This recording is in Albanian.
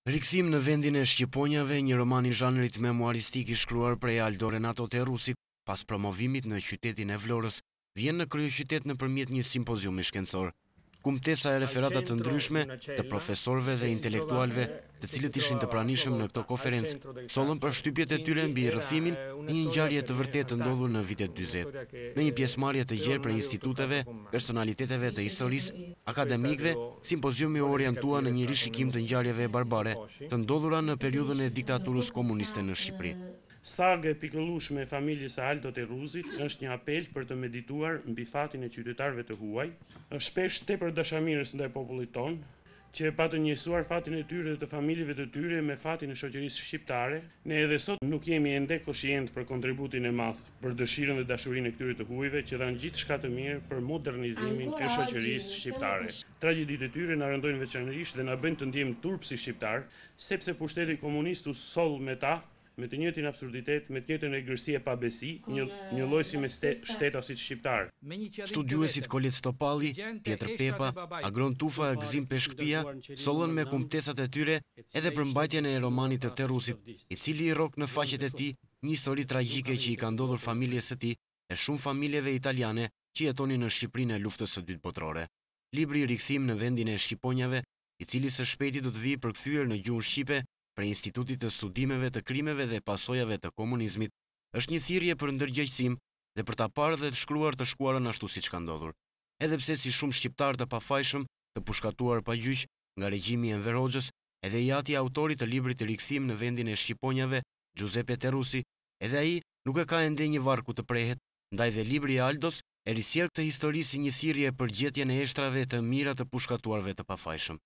Rikthim në vendin e Shqiponjave, një roman i zhanrit memoaristik i shkruar prej Aldo Renato Terrusit, pas promovimit në qytetin e Vlorës, vjen në kryeqytet nëpërmjet një simpoziumi shkencor. Kumtesa e referatat të ndryshme të profesorëve dhe intelektualve, të cilët ishin të pranishëm në këto konferencë, sollën për shtypjet e tyre mbi rrëfimin e një ngjarje të vërtetë të ndodhur në vitet 40, me një pjesëmarrje të gjerë për instituteve, personaliteteve të historisë, akademikëve. Simpoziumi u orientua në një rishikim të ngjarjeve barbare të ndodhura në periudhën e diktaturës komuniste në Shqipëri. Saga e pikëllueshme e familjes së Aldo Terrusit është një apel për të medituar mbi fatin e qytetarëve të huaj. Është shpesh tepër dashamirës ndaj popullit ton, që e patën njësuar fatin e tyre dhe të familjeve të tyre me fatin e shoqërisë shqiptare. Ne edhe sot nuk jemi ende koshient për kontributin e madh, për dëshirën dhe dashurinë e këtyre të huajve që dhanë gjithçka të mirë për modernizimin e shoqërisë shqiptare. Tragjeditë e tyre na rëndojnë veçanërisht dhe na bëjnë të ndjejmë turp si shqiptar, sepse pushteti komunist u soll me ta, me të njëjtin absurditet, me të njëjtën egërsi e pabesi, një lloj si me shteta si shqiptar. Studiuesit Kolet Stopalli, Pjetër Pepa, Agron Tufa e Gzim Peshkpia sollën me kumtesat e tyre edhe për mbajtjen e romanit të Terrusit, i cili i rrok në faqet e tij një histori tragjike që i ka ndodhur familjes së tij e shumë familjeve italiane që jetonin në Shqipërinë e luftës së dytë botërore. Libri Rikthim në vendin e Shqiponjave, i cili së shpejti do të vijë përkthyer në gjuhën shqipe për Institutit të Studimeve të Krimeve dhe Pasojave të Komunizmit, është një thirrje për ndërgjegjësim dhe për ta parë dhe të shkruar të shkuarën ashtu siç ka ndodhur. Edhe pse si shumë shqiptar të pafajshëm, të pushkatuar pa gjyq nga regjimi i Enver Hoxhës, edhe i ati autorit të librit të Rikthim në vendin e Shqiponjave, Giuseppe Terrusi, edhe ai nuk e ka ende një varr ku të prehet, ndaj dhe libri i Aldos e risjell këtë histori si një thirrje për gjetjen e eshtrave të mira të pushkatuarve të pafajshëm.